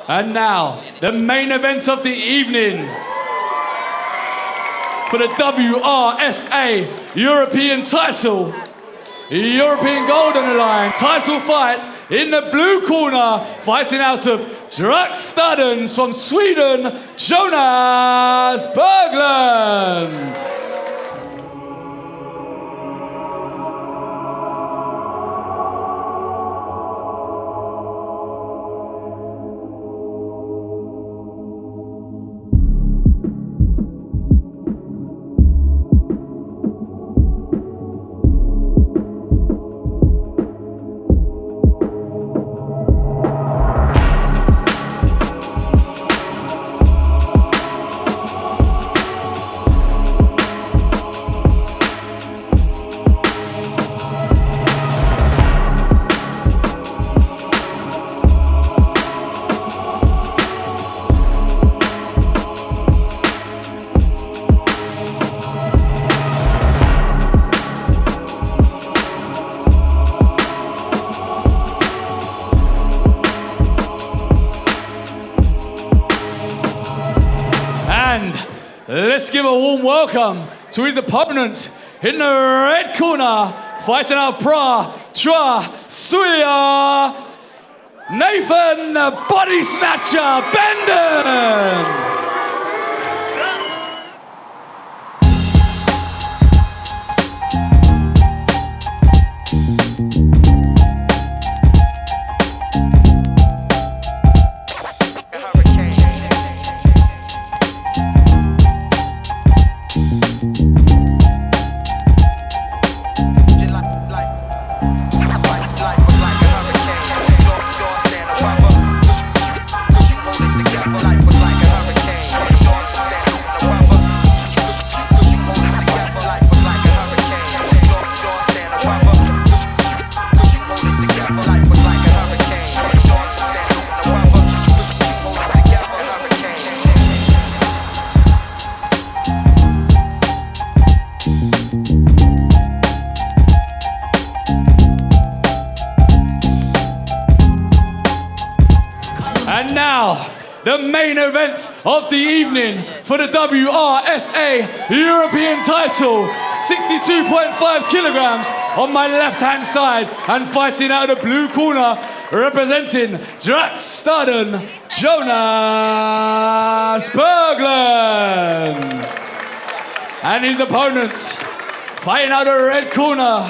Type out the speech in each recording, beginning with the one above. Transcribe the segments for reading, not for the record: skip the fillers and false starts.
And now, the main event of the evening. For the WRSA European title. European gold on the line. Title fight in the blue corner. Fighting out of Draksstadens from Sweden, Jonas Berglund. Let's give a warm welcome to his opponent in the red corner, fighting out Pra Tra Suya, Nathan Body Snatcher Bendon. And now, the main event of the evening for the WRSA European title. 62.5 kilograms on my left-hand side, and fighting out of the blue corner, representing Draksstaden, Jonas Berglund. And his opponent, fighting out of the red corner,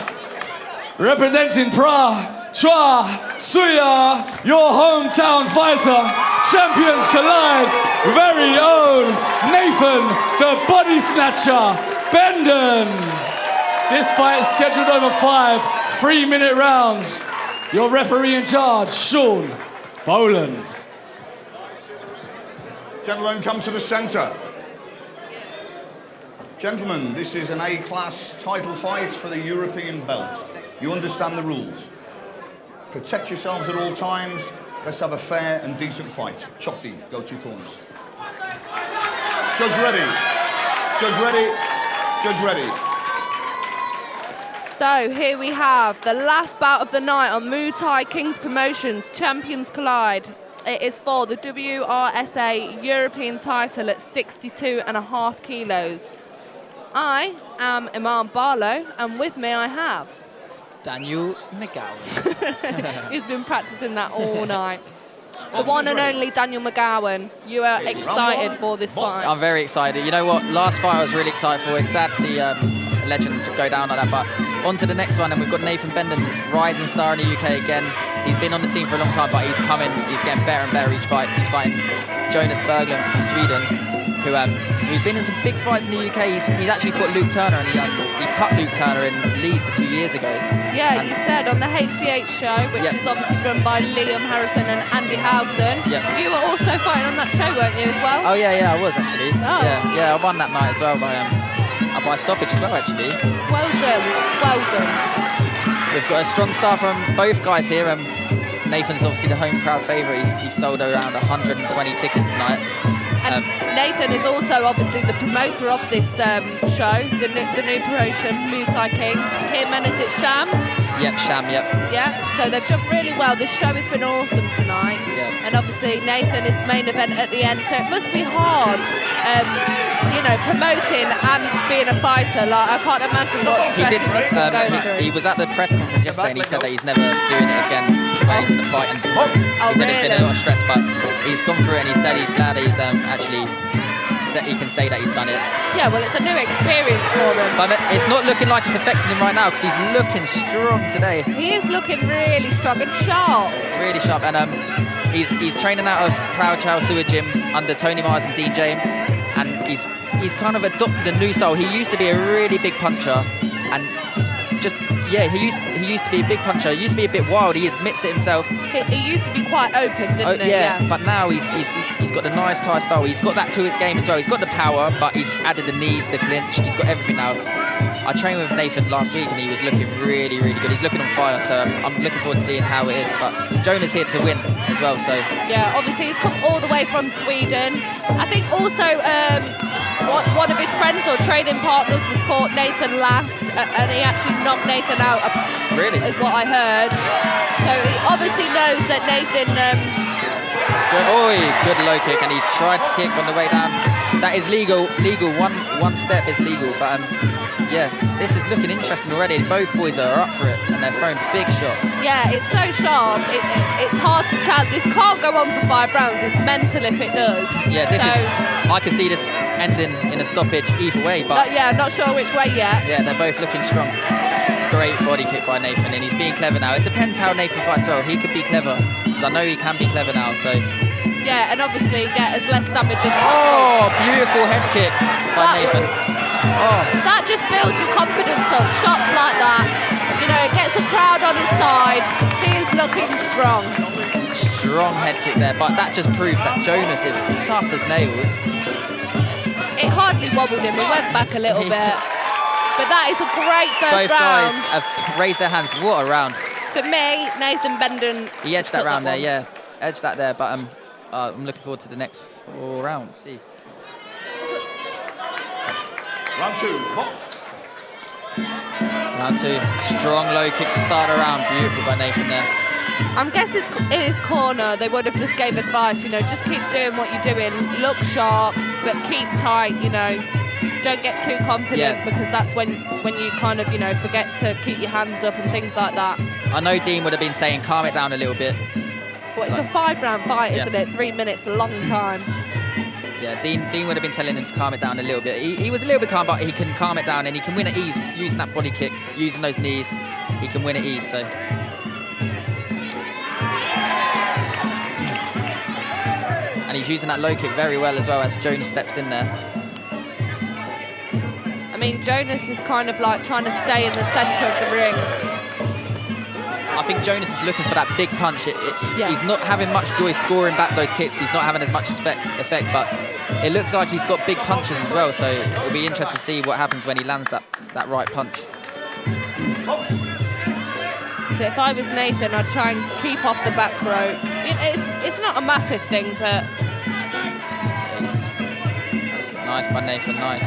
representing Pra Tra Suya, your hometown fighter, Champions Collide, very own Nathan the Body Snatcher Bendon. This fight is scheduled over 5 3-minute rounds. Your referee in charge, Sean Boland. Gentlemen, come to the centre. Gentlemen, this is an A-class title fight for the European belt. You understand the rules. Protect yourselves at all times. Let's have a fair and decent fight. Chokti, go 2 corners. Judge ready. Judge ready. Judge ready. So here we have the last bout of the night on Muay Kings Promotions, Champions Collide. It is for the WRSA European title at 62.5 kilos. I am Imam Barlow, and with me I have Daniel McGowan. He's been practicing that all night. The one and only Daniel McGowan. You are excited for this fight? I'm very excited. You know what? Last fight I was really excited for. It's sad to see legends go down like that. But on to the next one, and we've got Nathan Bendon, rising star in the UK again. He's been on the scene for a long time, but he's coming. He's getting better and better each fight. He's fighting Jonas Berglund from Sweden, who's been in some big fights in the UK. He's actually fought Luke Turner, and he cut Luke Turner in Leeds a few years ago. Yeah, you said on the HCH show, which is obviously run by Liam Harrison and Andy Howson. You were also fighting on that show, weren't you, as well? Oh yeah, I was actually. Oh. Yeah, I won that night as well by stoppage as well, actually. Well done. We've got a strong start from both guys here. Nathan's obviously the home crowd favourite. He's sold around 120 tickets tonight. And Nathan is also obviously the promoter of this show, the new promotion, Muay Kings. Him and is it Sham? Yep, Sham, yep. Yeah, so they've done really well. This show has been awesome tonight. Yeah. And obviously Nathan is main event at the end, so it must be hard, you know, promoting and being a fighter. Like, I can't imagine what stress he must be going through. He was at the press conference yesterday and he said that he's never doing it again where he's in the fight. And he said really? it's been a lot of stress, but he's gone through it and he said he's glad he's actually he can say that he's done it. Yeah, well, it's a new experience for him. But it's not looking like it's affecting him right now because he's looking strong today. He is looking really strong and sharp. Really sharp, and he's training out of Proud Chow Sewer Gym under Tony Myers and Dean James, and he's kind of adopted a new style. He used to be a really big puncher, and he used to be a big puncher. He used to be a bit wild. He admits it himself. He used to be quite open, didn't he? Yeah, but now he's got the nice Thai style. He's got that to his game as well. He's got the power, but he's added the knees, the clinch. He's got everything now. I trained with Nathan last week and he was looking really, really good. He's looking on fire, so I'm looking forward to seeing how it is. But Jonas here to win as well, so. Yeah, obviously he's come all the way from Sweden. I think also one of his friends or training partners has fought Nathan last, and he actually knocked Nathan out. Really? Is what I heard. So he obviously knows that Nathan. Good low kick, and he tried to kick on the way down. That is legal. One step is legal, but yeah, this is looking interesting already. Both boys are up for it, and they're throwing big shots. Yeah, it's so sharp. It's hard to tell. This can't go on for 5 rounds. It's mental if it does. Yeah, I can see this ending in a stoppage either way, but yeah, not sure which way yet. Yeah, they're both looking strong. Great body kick by Nathan, and he's being clever now. It depends how Nathan fights well. He could be clever, because I know he can be clever now, so. Yeah, and obviously get as less damage as possible. Oh, beautiful head kick by Nathan. That just builds your confidence up. Shots like that, you know, it gets a crowd on his side. He is looking strong. Strong head kick there, but that just proves that Jonas is tough as nails. It hardly wobbled him. He went back a little bit. But that is a great first round. Both guys have raised their hands. What a round. For me, Nathan Bendon. He edged that round there, yeah. Edged that there, but I'm looking forward to the next 4 rounds. See. Round 2, box. Round 2, strong low kicks to start the round. Beautiful by Nathan there. I'm guessing in his corner they would have just gave advice, you know, just keep doing what you're doing, look sharp, but keep tight, you know. Don't get too confident because that's when you kind of, you know, forget to keep your hands up and things like that. I know Dean would have been saying calm it down a little bit. Well, it's a 5-round fight, isn't it? 3 minutes, a long time. Yeah, Dean would have been telling him to calm it down a little bit. He was a little bit calm, but he can calm it down and he can win at ease using that body kick, using those knees. He can win at ease, so. And he's using that low kick very well as well as Jonas steps in there. I mean, Jonas is kind of like trying to stay in the centre of the ring. I think Jonas is looking for that big punch. He's not having much joy scoring back those kicks. He's not having as much effect, but it looks like he's got big punches as well, so it'll be interesting to see what happens when he lands that right punch. So if I was Nathan, I'd try and keep off the back rope. It's not a massive thing, but... That's nice by Nathan, nice.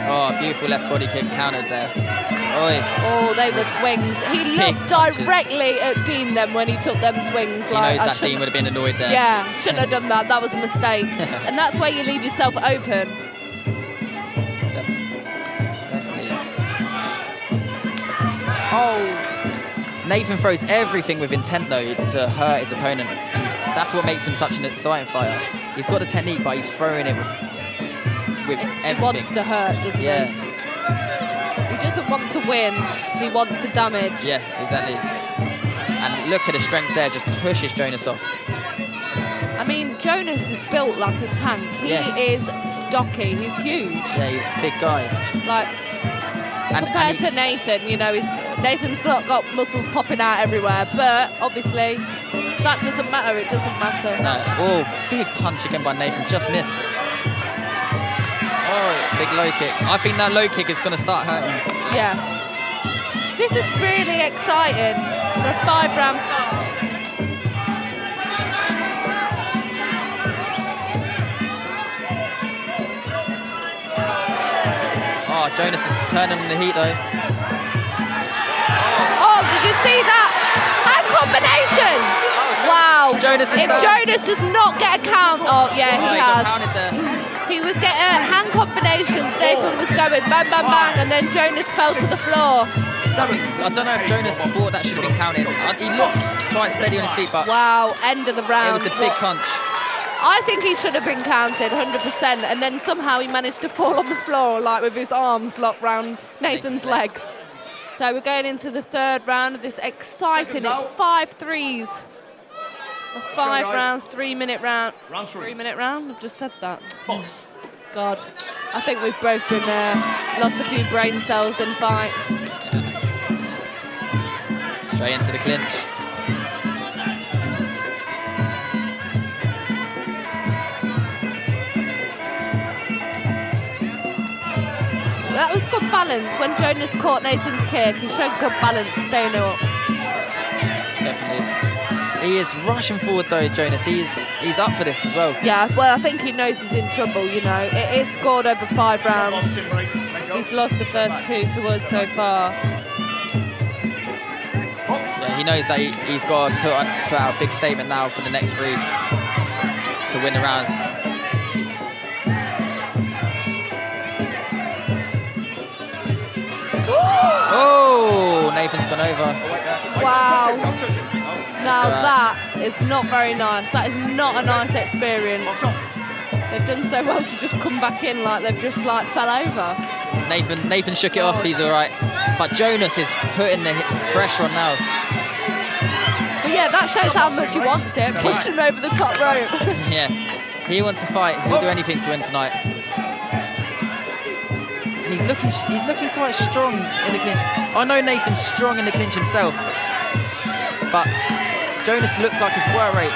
Oh, beautiful left body kick countered there. Oi. Oh, they were swings. He looked directly at Dean then when he took them swings. He knows that Dean would have been annoyed there. Yeah, shouldn't have done that. That was a mistake. And that's where you leave yourself open. Definitely. Oh. Nathan throws everything with intent though to hurt his opponent. And that's what makes him such an exciting fighter. He's got the technique, but he's throwing it with everything. He wants to hurt, doesn't he? He doesn't want to win, he wants to damage. Yeah, exactly. And look at the strength there, just pushes Jonas off. I mean, Jonas is built like a tank. He is stocky, he's huge. Yeah, he's a big guy. Like, compared to Nathan, you know, Nathan's got muscles popping out everywhere, but obviously, that doesn't matter, it doesn't matter. No, oh, big punch again by Nathan, just missed. Oh, big low kick. I think that low kick is going to start hurting. Yeah. This is really exciting for a 5-round fight. Oh, Jonas is turning on the heat though. Oh, did you see that? Hand combination! Wow. Jonas is if down. Jonas does not get a count, oh yeah, he got has. pounded there. He was getting hand combinations. Nathan was going bang, bang, bang, and then Jonas fell to the floor. I don't know if Jonas thought that should have been counted. He looks quite steady on his feet, but Wow, end of the it round. was a big punch. I think he should have been counted 100%, and then somehow he managed to fall on the floor, like with his arms locked round Nathan's legs. So we're going into the third round of this exciting. It's 5 threes. A 5 rounds, 3-minute round. Round 3. 3-minute round? I've just said that. Box. God, I think we've both been lost a few brain cells in fights. Straight into the clinch. That was good balance. When Jonas caught Nathan's kick, he showed good balance staying up. Definitely. He is rushing forward though, Jonas. He's up for this as well. Yeah, well, I think he knows he's in trouble, you know. It is scored over 5 rounds. He's lost the first 2 to us so far. Yeah, he knows that he's got to put out a big statement now for the next 3 to win the rounds. Oh, Nathan's gone over. Wow. Now That's that is not very nice. That is not a nice experience. They've done so well to just come back in like they've just like fell over. Nathan shook it off, he's all right. But Jonas is putting the pressure on now. But yeah, that shows how much he wants it. Push him over the top rope. Yeah, he wants to fight. He'll do anything to win tonight. And he's looking quite strong in the clinch. I know Nathan's strong in the clinch himself, but Jonas looks like his work rate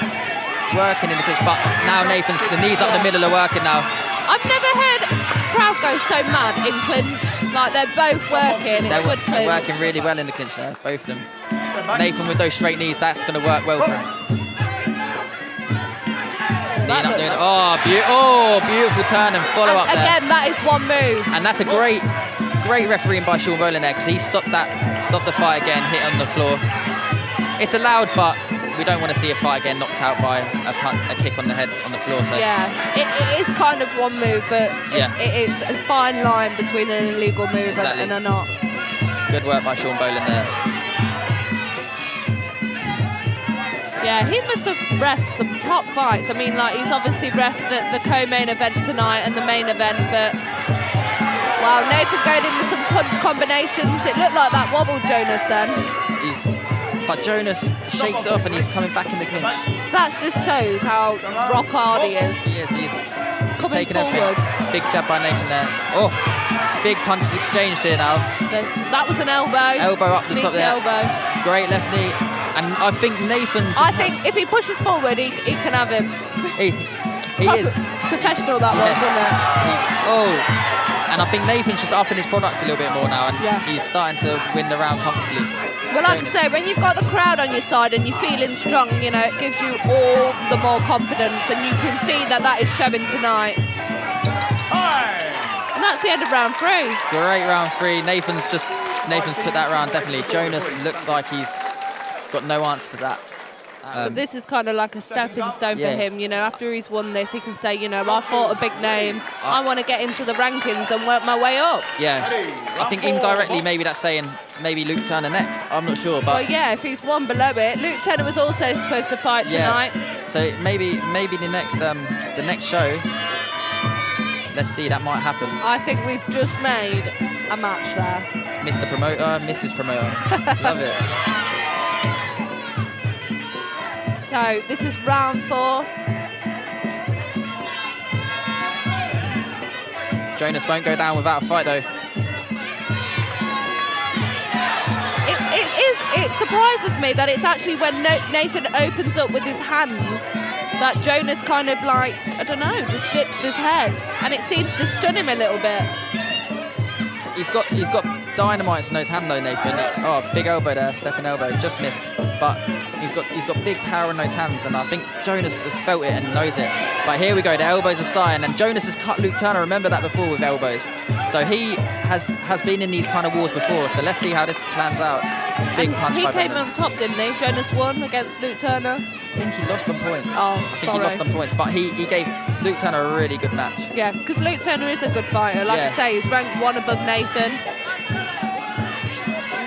working in the clinch. But now the knees up the middle are working now. I've never heard a crowd go so mad in clinch. Like they're both working. It's good They're clinch. working really well in the clinch now, both of them. Nathan with those straight knees, that's going to work well for him. Kneeing up doing, beautiful turn and follow up there. Again, that is one move. And that's a great refereeing by Sean Rowland there, because he stopped the fight again, hit on the floor. It's allowed, but we don't want to see a fight again knocked out by a kick on the head on the floor. So. Yeah, it is kind of one move, but Yeah. it is a fine line between an illegal move Exactly. and a not. Good work by Sean Rowland there. Yeah, he must have reffed some top fights. I mean, like, he's obviously reffed the co-main event tonight and the main event, but wow, Nathan going in with some punch combinations. It looked like that wobbled Jonas then. But Jonas shakes it off and he's coming back in the clinch. That just shows how rock hard he is. He's Coming taking everything. forward. Big jab by Nathan there. Oh, big punches exchanged here now. That was an elbow. Elbow up the top Sneaky there. elbow. Great left knee. And I think Nathan I think if he pushes forward, he can have him. he is. Professional that was, wasn't it? And I think Nathan's just upping his product a little bit more now, and Yeah. he's starting to win the round comfortably. Well, like I Jonas. say, when you've got the crowd on your side and you're feeling strong, you know, it gives you all the more confidence, and you can see that is showing tonight. And that's the end of round 3. Great round 3. Nathan's took that round definitely. Jonas looks like he's got no answer to that. So this is kind of like a stepping stone Yeah. for him, you know. After he's won this, he can say, you know, I fought a big name. I want to get into the rankings and work my way up. Yeah, I think indirectly maybe that's saying maybe Luke Turner next. I'm not sure, Well, but yeah, if he's one below it. Luke Turner was also supposed to fight tonight. So maybe the next show. Let's see, that might happen. I think we've just made a match there. Mr. Promoter, Mrs. Promoter. Love it. So this is round 4. Jonas won't go down without a fight though. It surprises me that it's actually when Nathan opens up with his hands that Jonas kind of like, I don't know, just dips his head, and it seems to stun him a little bit. He's got dynamite in those hand though, Nathan. Oh, big elbow there, stepping elbow, just missed. But he's got big power in those hands, and I think Jonas has felt it and knows it. But here we go, the elbows are starting, and Jonas has cut Luke Turner. Remember that before with elbows. So he has been in these kind of wars before. So let's see how this plans out. Big punch by He came Bendon. on top, didn't he? Jonas won against Luke Turner. I think he lost on points. Oh, I think he lost on points, but he gave Luke Turner a really good match. Yeah, because Luke Turner is a good fighter. Like Yeah. I say, he's ranked 1 above Nathan.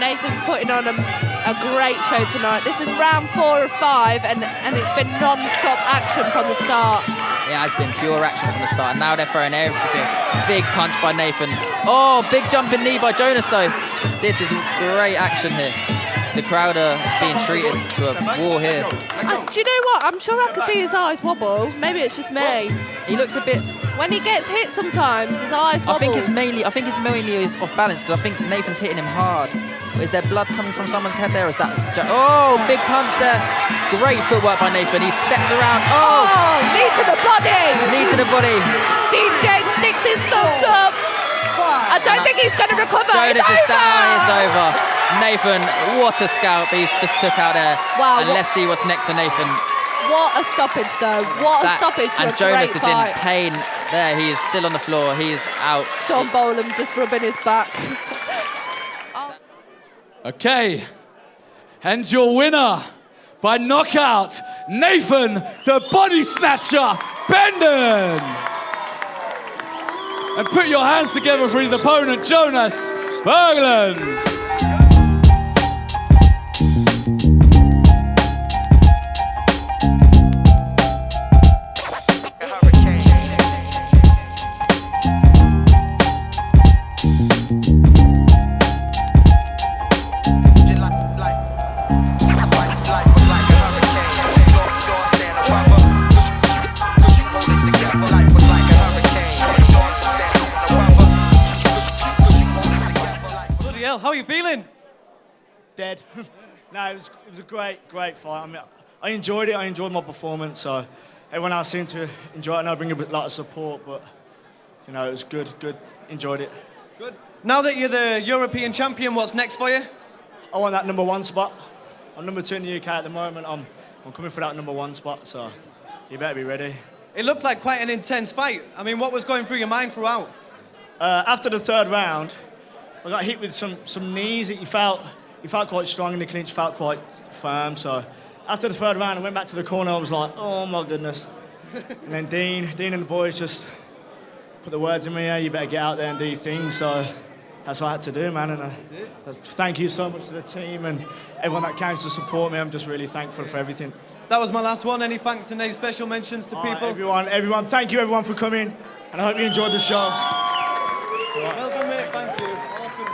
Nathan's putting on a great show tonight. This is round 4 of 5, and it's been non-stop action from the start. It has been pure action from the start, and now they're throwing everything. Big punch by Nathan. Oh, big jumping knee by Jonas though. This is great action here. The crowd are being treated to a war here. Do you know what? I'm sure I can see his eyes wobble. Maybe it's just me. He looks a bit. When he gets hit sometimes, his eyes wobble. I think it's mainly he's off balance because I think Nathan's hitting him hard. Is there blood coming from someone's head there? Or is that? Oh, big punch there. Great footwork by Nathan. He steps around. Oh, knee to the body. Knee to the body. DJ sticks his thumbs up. I don't think he's going to recover. Jonas is down. It's over. Nathan, what a scalp he's just took out there. Wow. And let's see what's next for Nathan. What a stoppage though. What a stoppage to And a Jonas great is fight. in pain there. He is still on the floor. He is out. Sean Bolam just rubbing his back. Okay, and your winner by knockout, Nathan the Body Snatcher Bendon. And put your hands together for his opponent, Jonas Berglund. How are you feeling? Dead. No, it was a great fight. I mean, I enjoyed it. I enjoyed my performance. So everyone else seemed to enjoy it, and I bring a lot of support. But you know, it was good. Enjoyed it. Good. Now that you're the European champion, what's next for you? I want that #1 spot. I'm #2 in the UK at the moment. I'm coming for that #1 spot. So you better be ready. It looked like quite an intense fight. I mean, what was going through your mind throughout? After the 3rd round, I got hit with some knees. He felt quite strong in the clinch, felt quite firm. So after the 3rd round, I went back to the corner. I was like, oh my goodness. And then Dean and the boys just put the words in my ear. You better get out there and do your thing. So that's what I had to do, man. And thank you so much to the team and everyone that came to support me. I'm just really thankful for everything. That was my last one. Any thanks and any special mentions to people? Everyone, thank you everyone for coming. And I hope you enjoyed the show. Well done, mate. Thank you. Awesome.